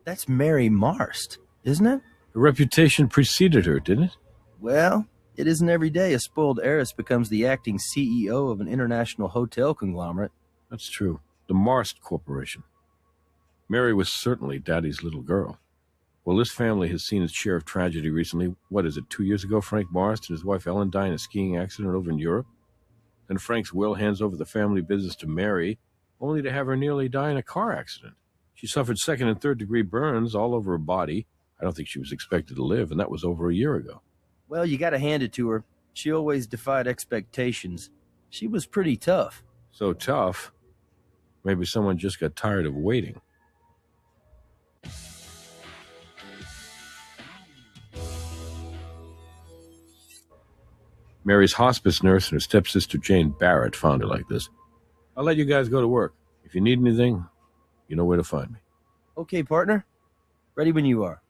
That's Mary Marst, isn't it? Her reputation preceded her, didn't it? Well, it isn't every day a spoiled heiress becomes the acting CEO of an international hotel conglomerate. That's true. The Marst Corporation. Mary was certainly Daddy's little girl. Well, this family has seen its share of tragedy recently. What is it, 2 years ago, Frank Marst and his wife Ellen died in a skiing accident over in Europe? Then Frank's will hands over the family business to Mary, only to have her nearly die in a car accident. She suffered second and third degree burns all over her body. I don't think she was expected to live, and that was over a year ago. Well, you gotta hand it to her. She always defied expectations. She was pretty tough. So tough, maybe someone just got tired of waiting. Mary's hospice nurse and her stepsister Jane Barrett found her like this. I'll let you guys go to work. If you need anything, you know where to find me. Okay, partner. Ready when you are.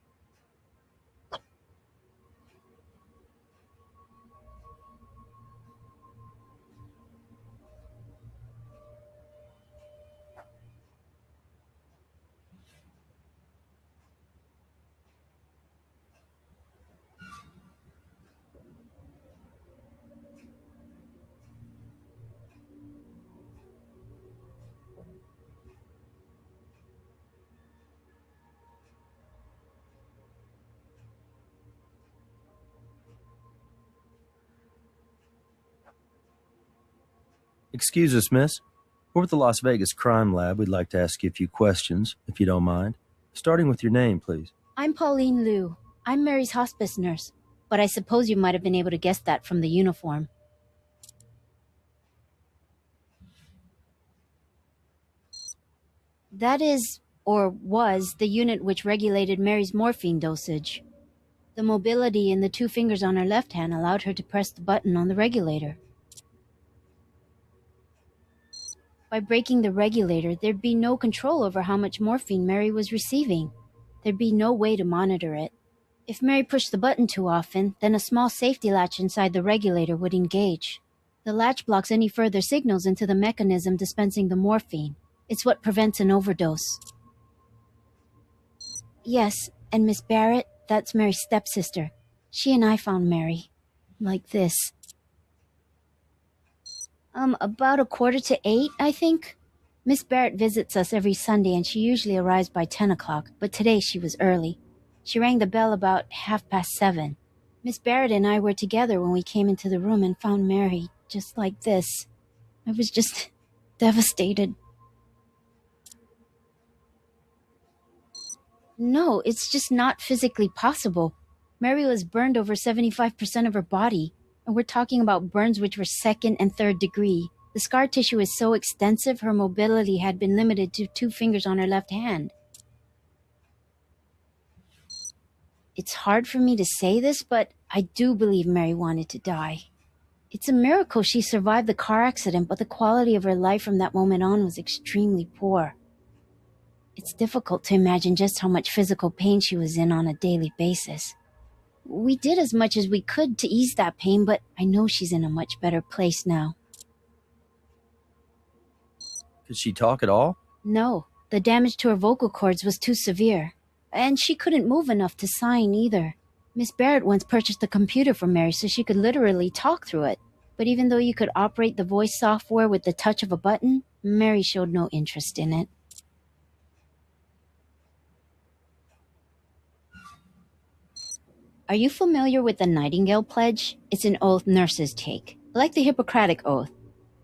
Excuse us, miss. We're with the Las Vegas Crime Lab. We'd like to ask you a few questions, if you don't mind. Starting with your name, please. I'm Pauline Liu. I'm Mary's hospice nurse, but I suppose you might have been able to guess that from the uniform. That is, or was, the unit which regulated Mary's morphine dosage. The mobility in the 2 fingers on her left hand allowed her to press the button on the regulator. By breaking the regulator, there'd be no control over how much morphine Mary was receiving. There'd be no way to monitor it. If Mary pushed the button too often, then a small safety latch inside the regulator would engage. The latch blocks any further signals into the mechanism dispensing the morphine. It's what prevents an overdose. Yes, and Miss Barrett, that's Mary's stepsister. She and I found Mary. Like this. About 7:45, I think. Miss Barrett visits us every Sunday and she usually arrives by 10 o'clock, but today she was early. She rang the bell about 7:30. Miss Barrett and I were together when we came into the room and found Mary, just like this. I was just devastated. No, it's just not physically possible. Mary was burned over 75% of her body, and we're talking about burns which were second and third degree. The scar tissue is so extensive, her mobility had been limited to 2 fingers on her left hand. It's hard for me to say this, but I do believe Mary wanted to die. It's a miracle she survived the car accident, but the quality of her life from that moment on was extremely poor. It's difficult to imagine just how much physical pain she was in on a daily basis. We did as much as we could to ease that pain, but I know she's in a much better place now. Could she talk at all? No, the damage to her vocal cords was too severe. And she couldn't move enough to sign either. Miss Barrett once purchased a computer for Mary so she could literally talk through it. But even though you could operate the voice software with the touch of a button, Mary showed no interest in it. Are you familiar with the Nightingale Pledge? It's an oath nurses take, like the Hippocratic Oath.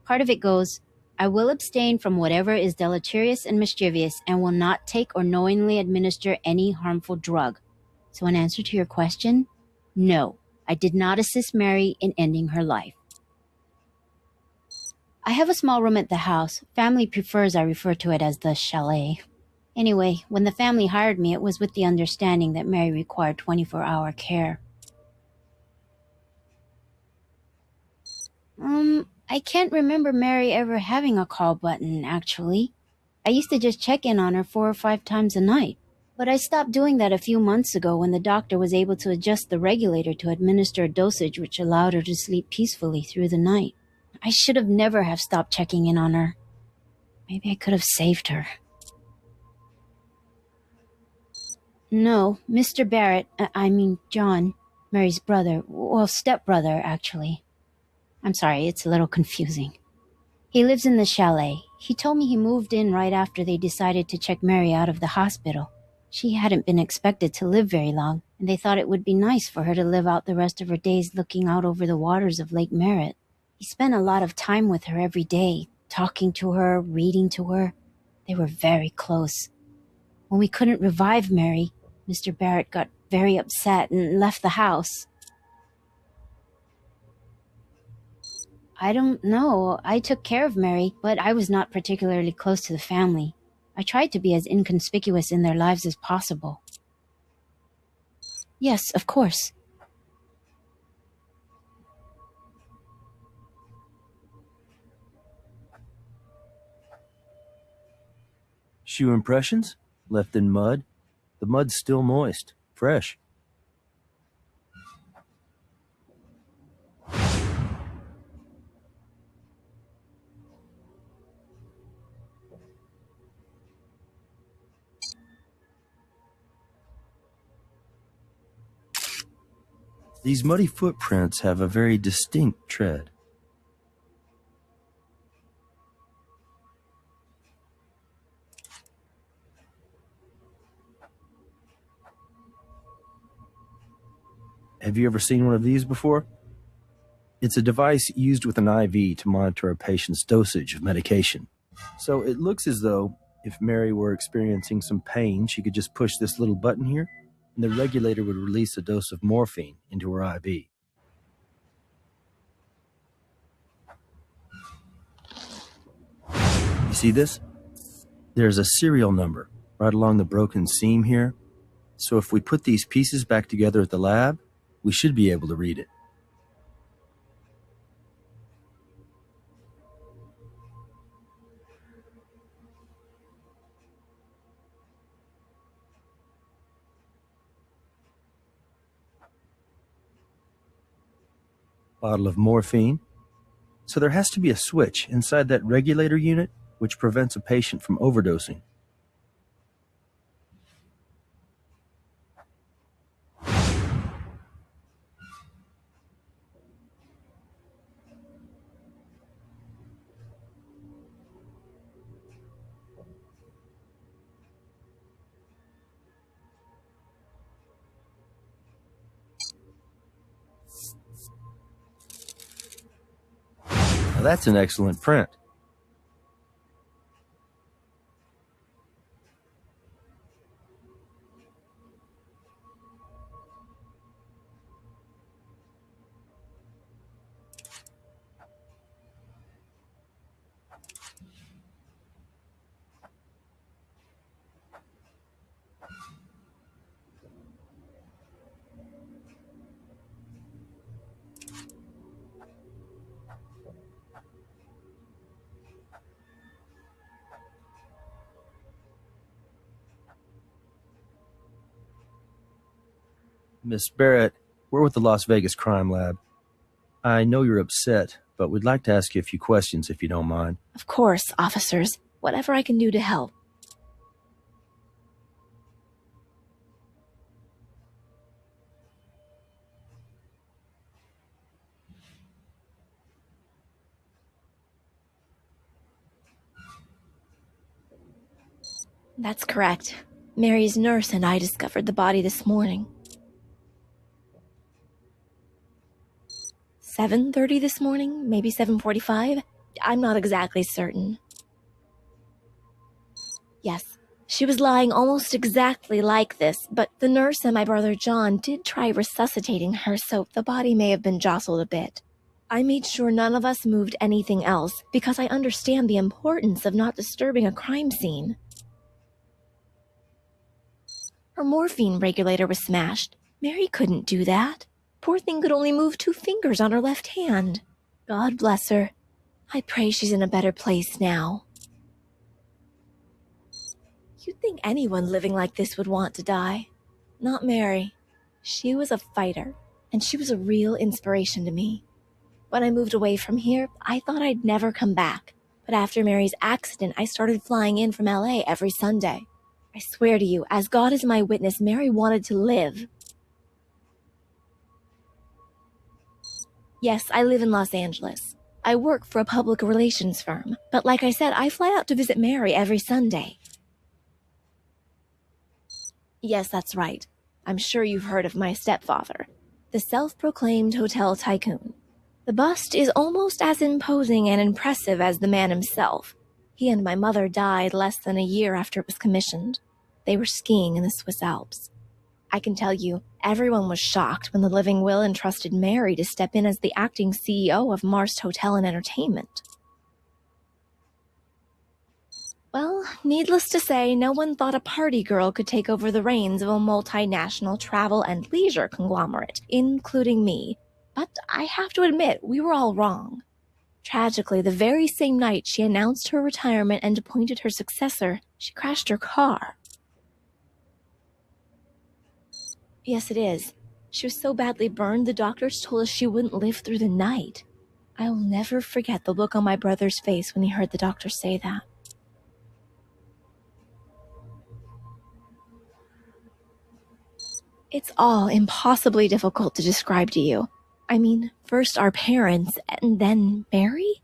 Part of it goes, I will abstain from whatever is deleterious and mischievous and will not take or knowingly administer any harmful drug. So in answer to your question, no, I did not assist Mary in ending her life. I have a small room at the house. Family prefers I refer to it as the chalet. Anyway, when the family hired me, it was with the understanding that Mary required 24-hour care. I can't remember Mary ever having a call button, actually. I used to just check in on her 4 or 5 times a night. But I stopped doing that a few months ago when the doctor was able to adjust the regulator to administer a dosage which allowed her to sleep peacefully through the night. I should have never have stopped checking in on her. Maybe I could have saved her. No, Mr. Barrett, John, Mary's brother, well, stepbrother, actually. I'm sorry, it's a little confusing. He lives in the chalet. He told me he moved in right after they decided to check Mary out of the hospital. She hadn't been expected to live very long, and they thought it would be nice for her to live out the rest of her days looking out over the waters of Lake Merritt. He spent a lot of time with her every day, talking to her, reading to her. They were very close. When we couldn't revive Mary, Mr. Barrett got very upset and left the house. I don't know. I took care of Mary, but I was not particularly close to the family. I tried to be as inconspicuous in their lives as possible. Yes, of course. Shoe impressions? Left in mud? The mud's still moist, fresh. These muddy footprints have a very distinct tread. Have you ever seen one of these before? It's a device used with an IV to monitor a patient's dosage of medication. So it looks as though if Mary were experiencing some pain, she could just push this little button here, and the regulator would release a dose of morphine into her IV. You see this? There's a serial number right along the broken seam here. So if we put these pieces back together at the lab, we should be able to read it. Bottle of morphine. So there has to be a switch inside that regulator unit which prevents a patient from overdosing. Now that's an excellent print. Miss Barrett, we're with the Las Vegas Crime Lab. I know you're upset, but we'd like to ask you a few questions if you don't mind. Of course, officers. Whatever I can do to help. That's correct. Mary's nurse and I discovered the body this morning. 7:30 this morning? Maybe 7:45? I'm not exactly certain. Yes, she was lying almost exactly like this, but the nurse and my brother John did try resuscitating her, so the body may have been jostled a bit. I made sure none of us moved anything else, because I understand the importance of not disturbing a crime scene. Her morphine regulator was smashed. Mary couldn't do that. Poor thing could only move 2 fingers on her left hand. God bless her. I pray she's in a better place now. You'd think anyone living like this would want to die. Not Mary. She was a fighter, and she was a real inspiration to me. When I moved away from here, I thought I'd never come back. But after Mary's accident, I started flying in from LA every Sunday. I swear to you, as God is my witness, Mary wanted to live. Yes, I live in Los Angeles. I work for a public relations firm, but like I said, I fly out to visit Mary every Sunday. Yes, that's right. I'm sure you've heard of my stepfather, the self-proclaimed hotel tycoon. The bust is almost as imposing and impressive as the man himself. He and my mother died less than a year after it was commissioned. They were skiing in the Swiss Alps. I can tell you, everyone was shocked when the living will entrusted Mary to step in as the acting CEO of Marst Hotel and Entertainment. Well, needless to say, no one thought a party girl could take over the reins of a multinational travel and leisure conglomerate, including me. But I have to admit, we were all wrong. Tragically, the very same night she announced her retirement and appointed her successor, she crashed her car. Yes, it is. She was so badly burned, the doctors told us she wouldn't live through the night. I'll never forget the look on my brother's face when he heard the doctor say that. It's all impossibly difficult to describe to you. I mean, first our parents, and then Mary?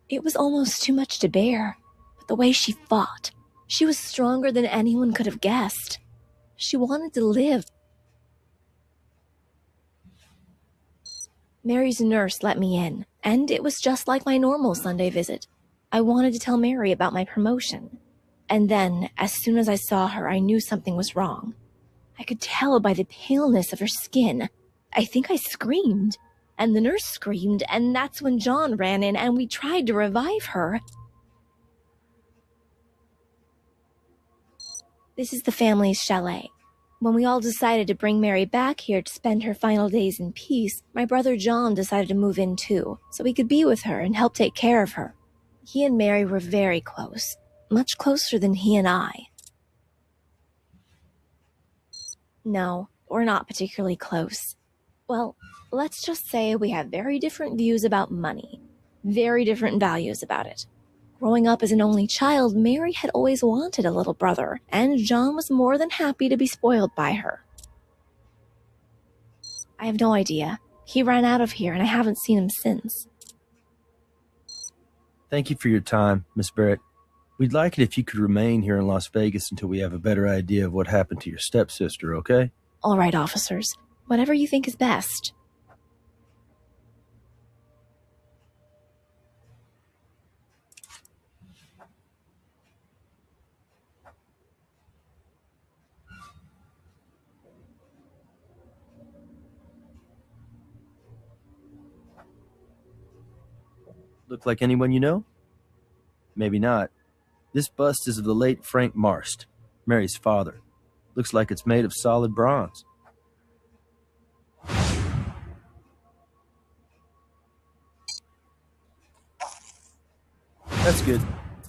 It was almost too much to bear. But the way she fought, she was stronger than anyone could have guessed. She wanted to live. Mary's nurse let me in, and it was just like my normal Sunday visit. I wanted to tell Mary about my promotion. And then, as soon as I saw her, I knew something was wrong. I could tell by the paleness of her skin. I think I screamed, and the nurse screamed, and that's when John ran in and we tried to revive her. This is the family's chalet. When we all decided to bring Mary back here to spend her final days in peace, my brother John decided to move in too, so he could be with her and help take care of her. He and Mary were very close, much closer than he and I. No, we're not particularly close. Well, let's just say we have very different views about money, very different values about it. Growing up as an only child, Mary had always wanted a little brother, and John was more than happy to be spoiled by her. I have no idea. He ran out of here, and I haven't seen him since. Thank you for your time, Miss Barrett. We'd like it if you could remain here in Las Vegas until we have a better idea of what happened to your stepsister, okay? All right, officers. Whatever you think is best. Look like anyone you know? Maybe not. This bust is of the late Frank Marst, Mary's father. Looks like it's made of solid bronze. That's good.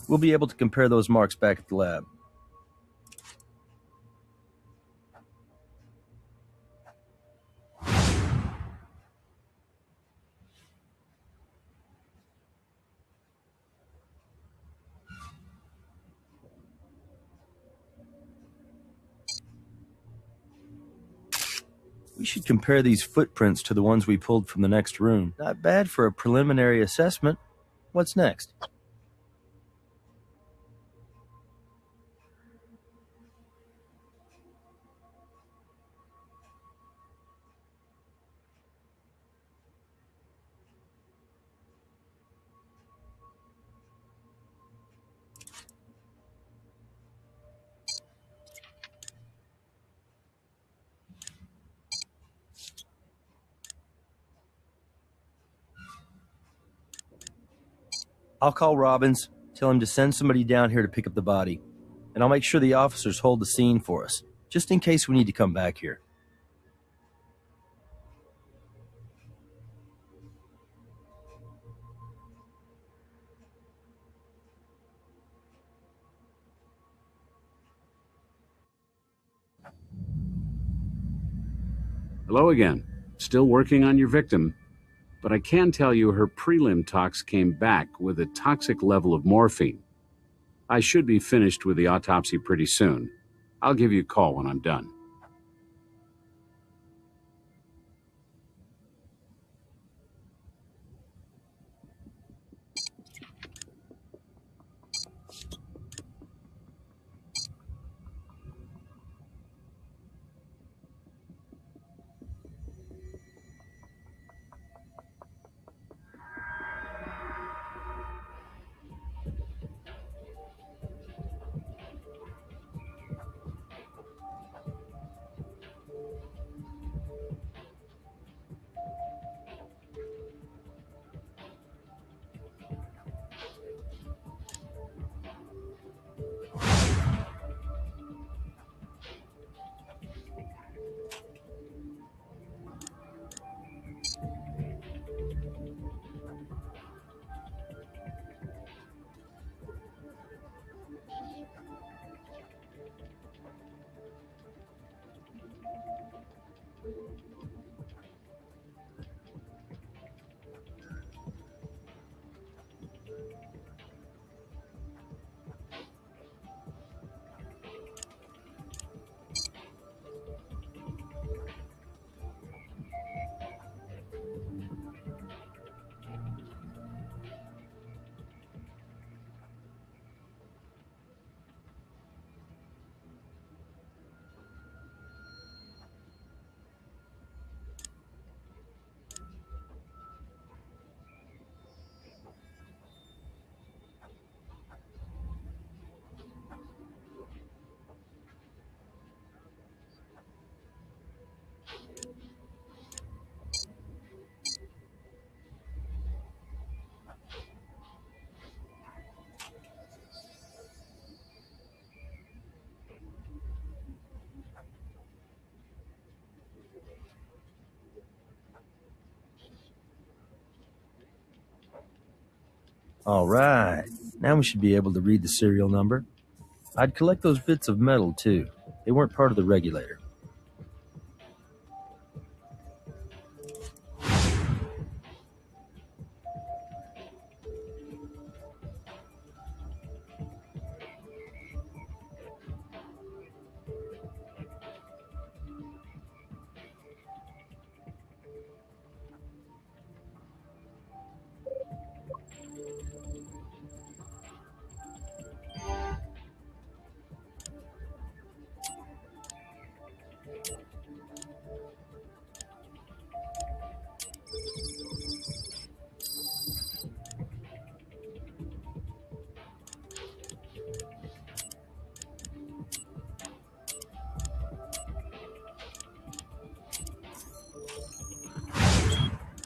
We'll be able to compare those marks back at the lab. We should compare these footprints to the ones we pulled from the next room. Not bad for a preliminary assessment. What's next? I'll call Robbins, tell him to send somebody down here to pick up the body, and I'll make sure the officers hold the scene for us, just in case we need to come back here. Hello again. Still working on your victim, but I can tell you her prelim tox came back with a toxic level of morphine. I should be finished with the autopsy pretty soon. I'll give you a call when I'm done. All right, now we should be able to read the serial number. I'd collect those bits of metal, too. They weren't part of the regulator.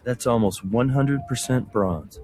That's almost 100% bronze.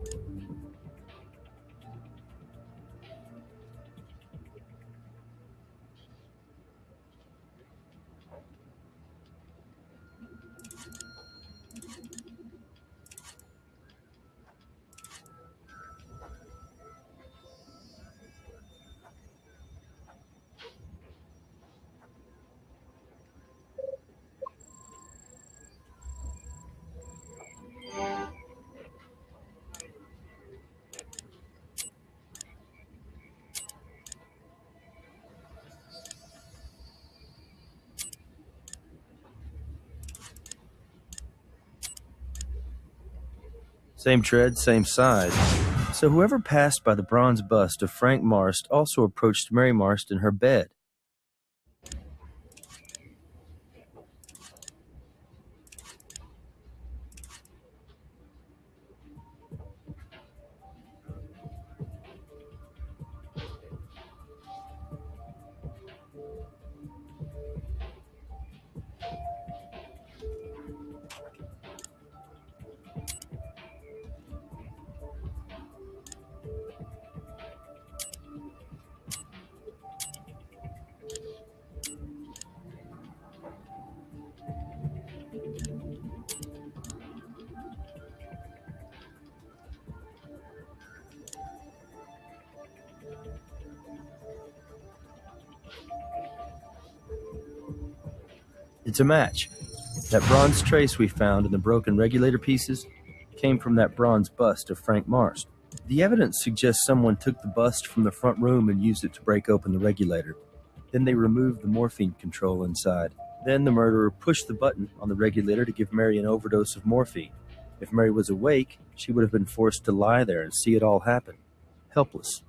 Same tread, same size. So whoever passed by the bronze bust of Frank Marst also approached Mary Marst in her bed. It's a match. That bronze trace we found in the broken regulator pieces came from that bronze bust of Frank Marst. The evidence suggests someone took the bust from the front room and used it to break open the regulator. Then they removed the morphine control inside. Then the murderer pushed the button on the regulator to give Mary an overdose of morphine. If Mary was awake, she would have been forced to lie there and see it all happen. Helpless.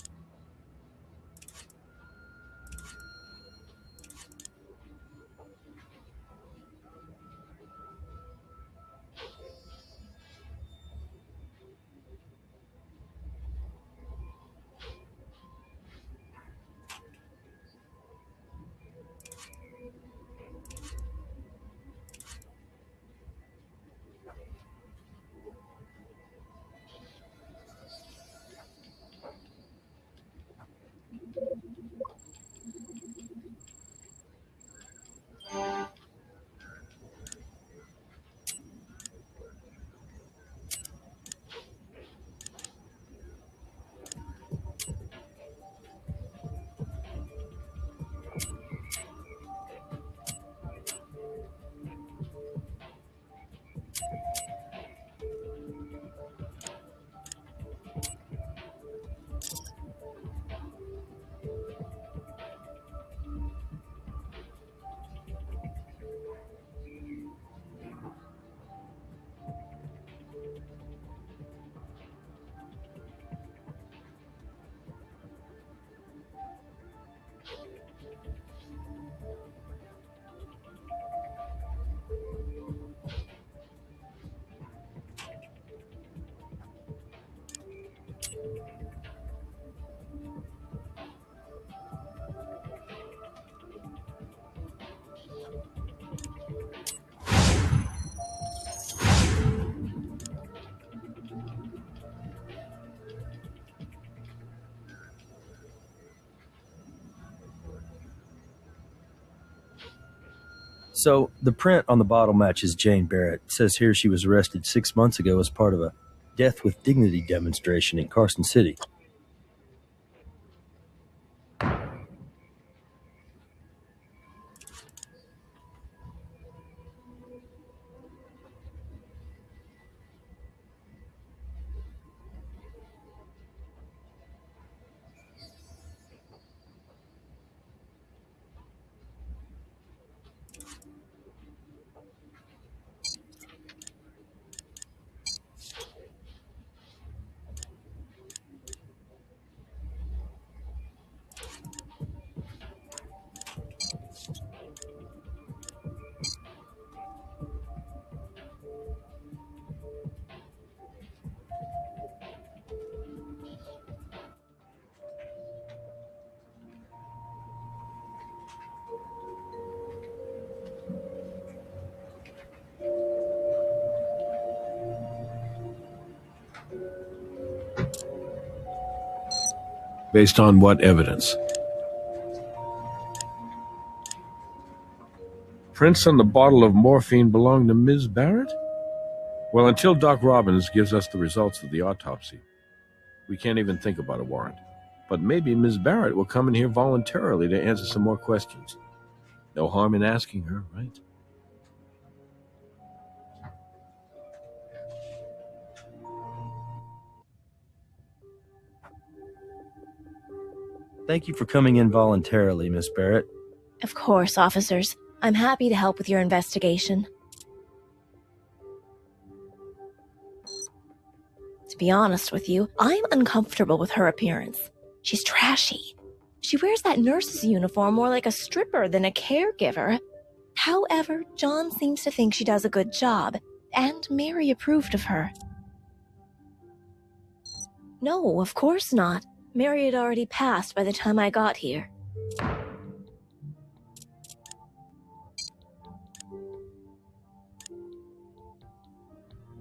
So, the print on the bottle matches Jane Barrett. It says here she was arrested 6 months ago as part of a Death with Dignity demonstration in Carson City. Based on what evidence? Prints on the bottle of morphine belong to Ms. Barrett? Well, until Doc Robbins gives us the results of the autopsy, we can't even think about a warrant. But maybe Ms. Barrett will come in here voluntarily to answer some more questions. No harm in asking her, right? Thank you for coming in voluntarily, Miss Barrett. Of course, officers. I'm happy to help with your investigation. To be honest with you, I'm uncomfortable with her appearance. She's trashy. She wears that nurse's uniform more like a stripper than a caregiver. However, John seems to think she does a good job, and Mary approved of her. No, of course not. Mary had already passed by the time I got here.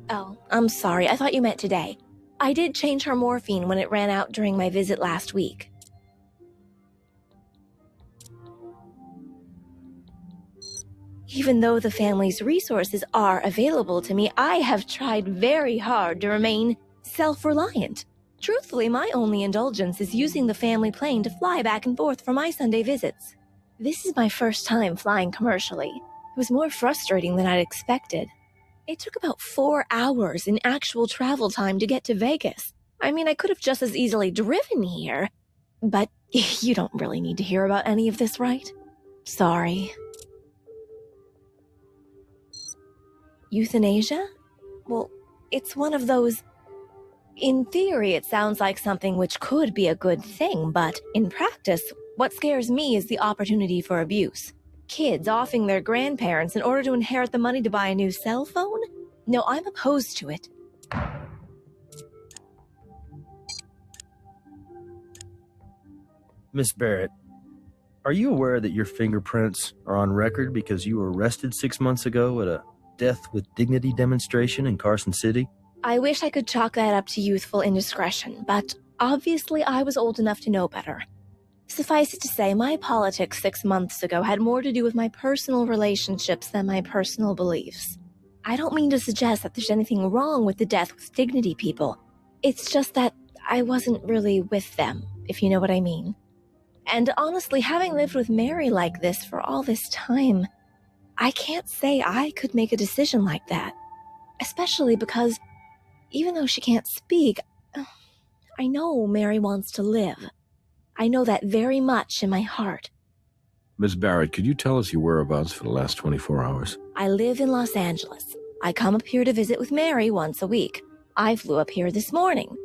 Oh, I'm sorry. I thought you meant today. I did change her morphine when it ran out during my visit last week. Even though the family's resources are available to me, I have tried very hard to remain self-reliant. Truthfully, my only indulgence is using the family plane to fly back and forth for my Sunday visits. This is my first time flying commercially. It was more frustrating than I'd expected. It took about 4 hours in actual travel time to get to Vegas. I mean, I could have just as easily driven here. But you don't really need to hear about any of this, right? Sorry. Euthanasia? Well, it's one of those... In theory, it sounds like something which could be a good thing, but in practice, what scares me is the opportunity for abuse. Kids offing their grandparents in order to inherit the money to buy a new cell phone? No, I'm opposed to it. Miss Barrett, are you aware that your fingerprints are on record because you were arrested 6 months ago at a Death with Dignity demonstration in Carson City? I wish I could chalk that up to youthful indiscretion, but obviously I was old enough to know better. Suffice it to say, my politics 6 months ago had more to do with my personal relationships than my personal beliefs. I don't mean to suggest that there's anything wrong with the Death with Dignity people. It's just that I wasn't really with them, if you know what I mean. And honestly, having lived with Mary like this for all this time, I can't say I could make a decision like that. Especially because, even though she can't speak, I know Mary wants to live. I know that very much in my heart. Miss Barrett, could you tell us your whereabouts for the last 24 hours? I live in Los Angeles. I come up here to visit with Mary once a week. I flew up here this morning.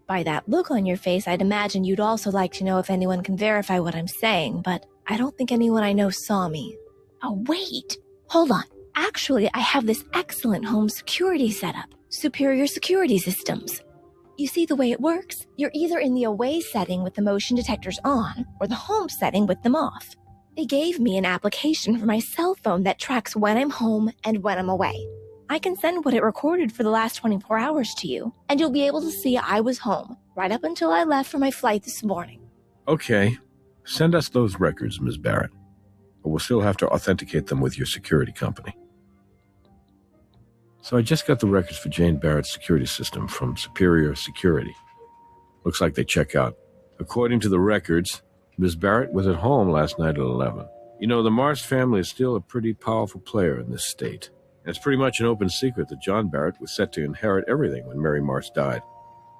By that look on your face, I'd imagine you'd also like to know if anyone can verify what I'm saying, but I don't think anyone I know saw me. Oh, wait. Hold on. Actually, I have this excellent home security setup. Superior security systems. You see the way it works? You're either in the away setting with the motion detectors on, or the home setting with them off. They gave me an application for my cell phone that tracks when I'm home and when I'm away. I can send what it recorded for the last 24 hours to you, and you'll be able to see I was home, right up until I left for my flight this morning. Okay. Send us those records, Ms. Barrett. But we'll still have to authenticate them with your security company. So I just got the records for Jane Barrett's security system from Superior Security. Looks like they check out. According to the records, Ms. Barrett was at home last night at 11. You know, the Marsh family is still a pretty powerful player in this state. And it's pretty much an open secret that John Barrett was set to inherit everything when Mary Marsh died.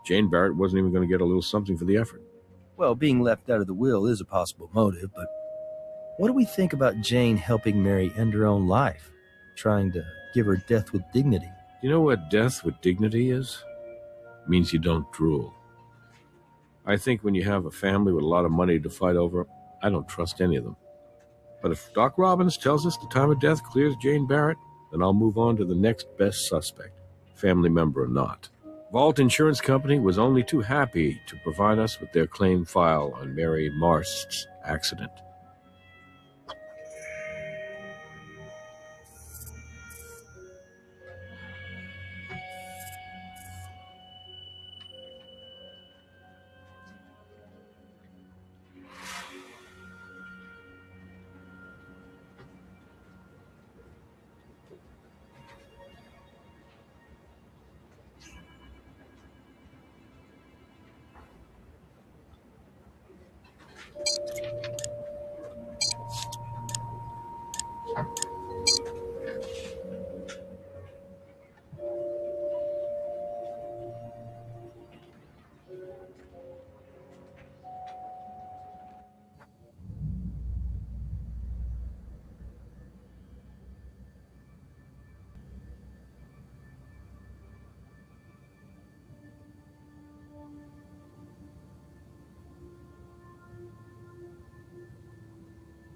Jane Barrett wasn't even going to get a little something for the effort. Well, being left out of the will is a possible motive, but what do we think about Jane helping Mary end her own life, trying to give her death with dignity? You know what death with dignity is? It means you don't drool. I think when you have a family with a lot of money to fight over, I don't trust any of them. But if Doc Robbins tells us the time of death clears Jane Barrett, then I'll move on to the next best suspect, family member or not. Vault Insurance Company was only too happy to provide us with their claim file on Mary Marsh's accident.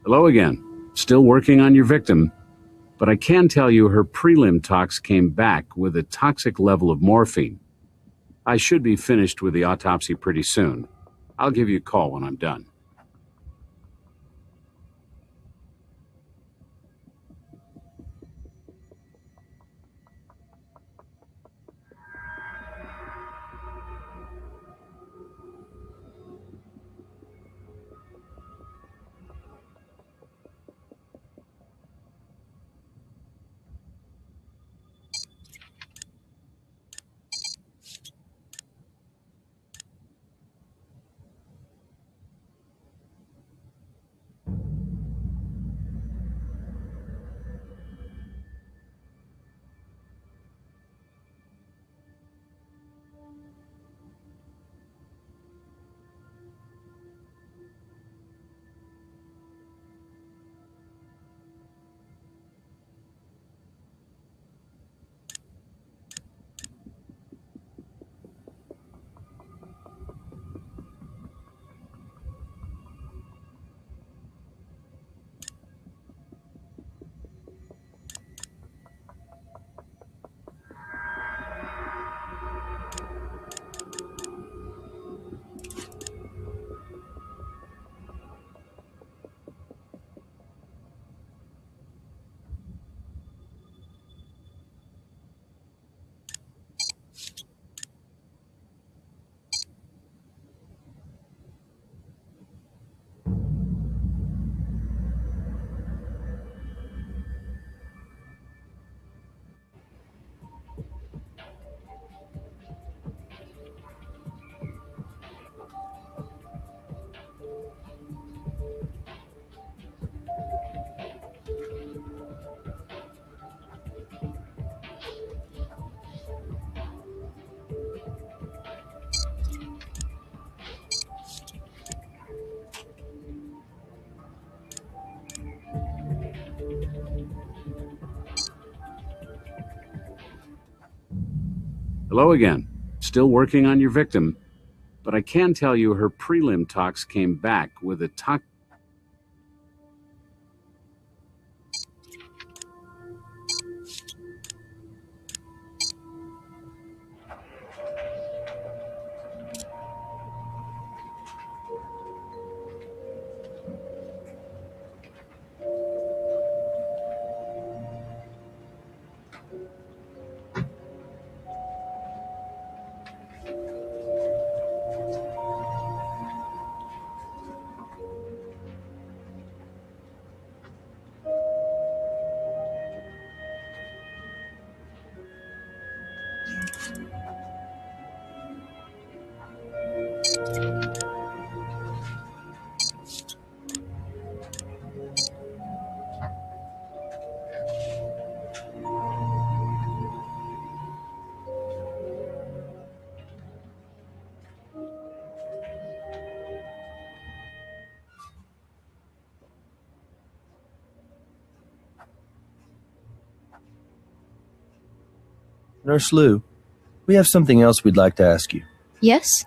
Hello again. Still working on your victim, but I can tell you her prelim tox came back with a toxic level of morphine. I should be finished with the autopsy pretty soon. I'll give you a call when I'm done. Hello again. Still working on your victim, but I can tell you her prelim tox came back with a tox. Nurse Lou, we have something else we'd like to ask you. Yes?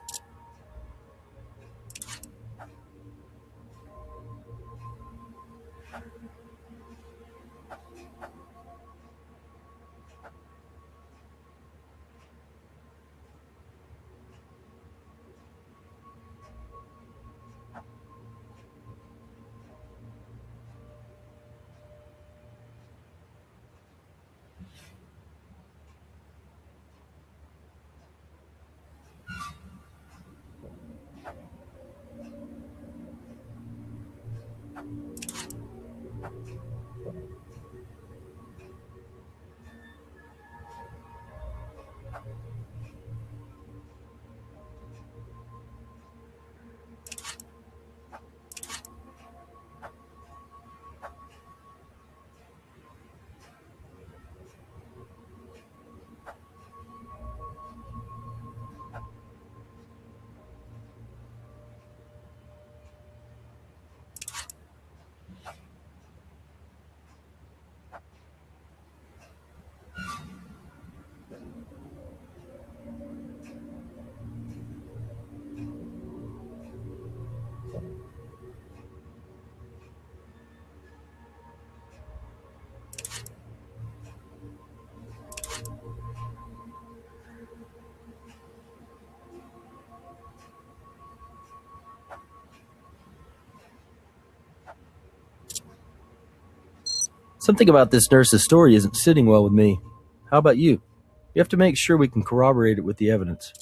Something about this nurse's story isn't sitting well with me. How about you? You have to make sure we can corroborate it with the evidence.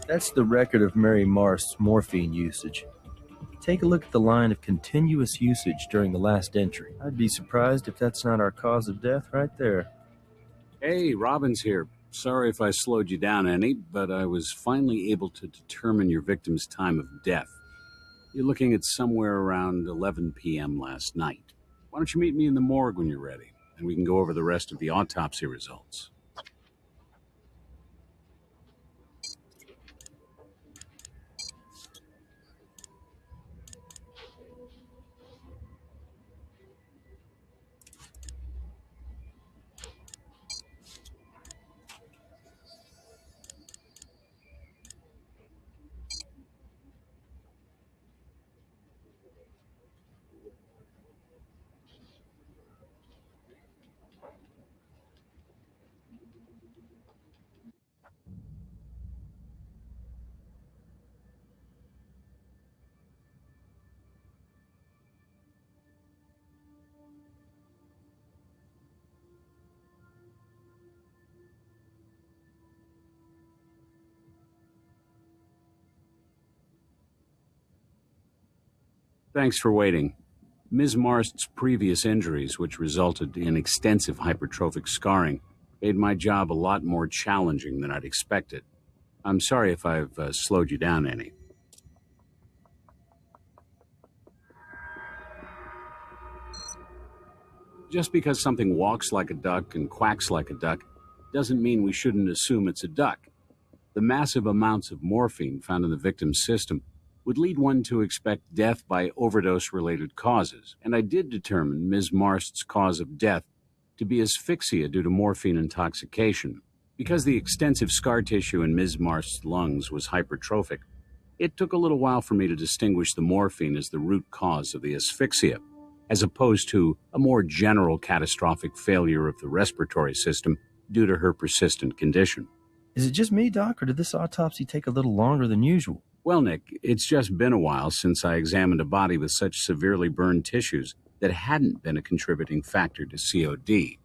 That's the record of Mary Marst's morphine usage. Take a look at the line of continuous usage during the last entry. I'd be surprised if that's not our cause of death right there. Hey, Robin's here. Sorry if I slowed you down any, but I was finally able to determine your victim's time of death. You're looking at somewhere around 11 p.m. last night. Why don't you meet me in the morgue when you're ready, and we can go over the rest of the autopsy results. Thanks for waiting. Ms. Marst's previous injuries, which resulted in extensive hypertrophic scarring, made my job a lot more challenging than I'd expected. I'm sorry if I've slowed you down any. Just because something walks like a duck and quacks like a duck doesn't mean we shouldn't assume it's a duck. The massive amounts of morphine found in the victim's system would lead one to expect death by overdose-related causes, and I did determine Ms. Marst's cause of death to be asphyxia due to morphine intoxication. Because the extensive scar tissue in Ms. Marst's lungs was hypertrophic, it took a little while for me to distinguish the morphine as the root cause of the asphyxia, as opposed to a more general catastrophic failure of the respiratory system due to her persistent condition. Is it just me, Doc, or did this autopsy take a little longer than usual? Well, Nick, it's just been a while since I examined a body with such severely burned tissues that hadn't been a contributing factor to COD.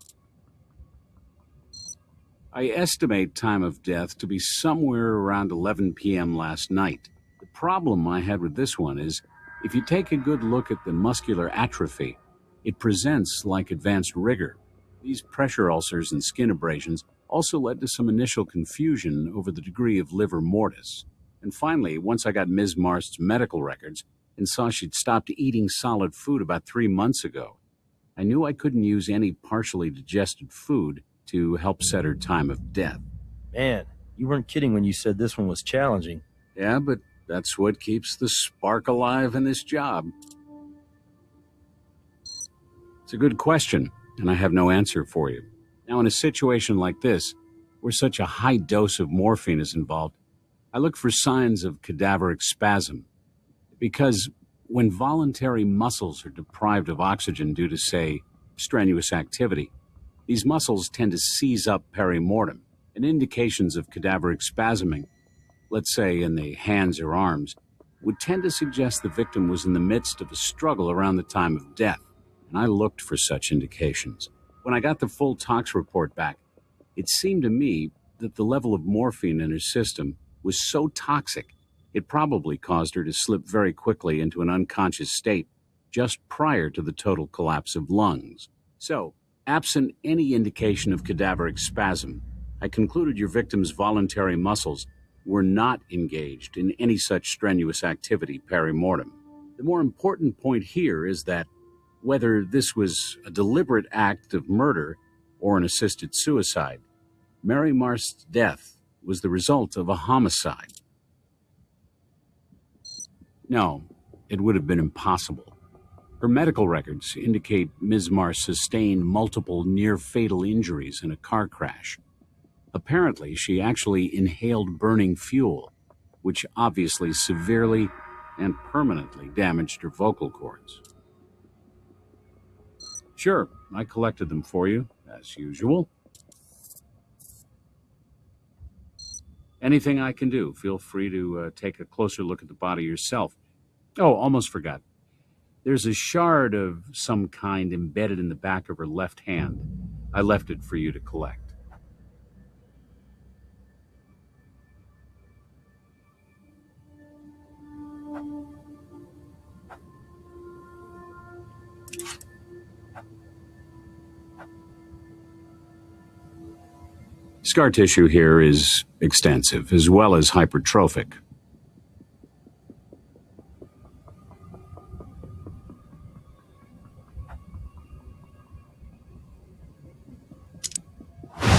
I estimate time of death to be somewhere around 11 p.m. last night. The problem I had with this one is, if you take a good look at the muscular atrophy, it presents like advanced rigor. These pressure ulcers and skin abrasions also led to some initial confusion over the degree of livor mortis. And finally, once I got Ms. Marst's medical records and saw she'd stopped eating solid food about 3 months ago, I knew I couldn't use any partially digested food to help set her time of death. Man, you weren't kidding when you said this one was challenging. Yeah, but that's what keeps the spark alive in this job. It's a good question, and I have no answer for you. Now, in a situation like this, where such a high dose of morphine is involved, I look for signs of cadaveric spasm, because when voluntary muscles are deprived of oxygen due to, say, strenuous activity, these muscles tend to seize up perimortem, and indications of cadaveric spasming, let's say in the hands or arms, would tend to suggest the victim was in the midst of a struggle around the time of death, and I looked for such indications. When I got the full tox report back, it seemed to me that the level of morphine in her system was so toxic, it probably caused her to slip very quickly into an unconscious state just prior to the total collapse of lungs. So, absent any indication of cadaveric spasm, I concluded your victim's voluntary muscles were not engaged in any such strenuous activity peri-mortem. The more important point here is that whether this was a deliberate act of murder or an assisted suicide, Mary Marst's death was the result of a homicide. No, it would have been impossible. Her medical records indicate Ms. Marst sustained multiple near-fatal injuries in a car crash. Apparently, she actually inhaled burning fuel, which obviously severely and permanently damaged her vocal cords. Sure, I collected them for you, as usual. Anything I can do, feel free to take a closer look at the body yourself. Oh, almost forgot. There's a shard of some kind embedded in the back of her left hand. I left it for you to collect. Scar tissue here is extensive, as well as hypertrophic.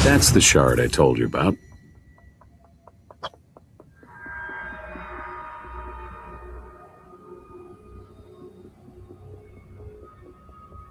That's the shard I told you about.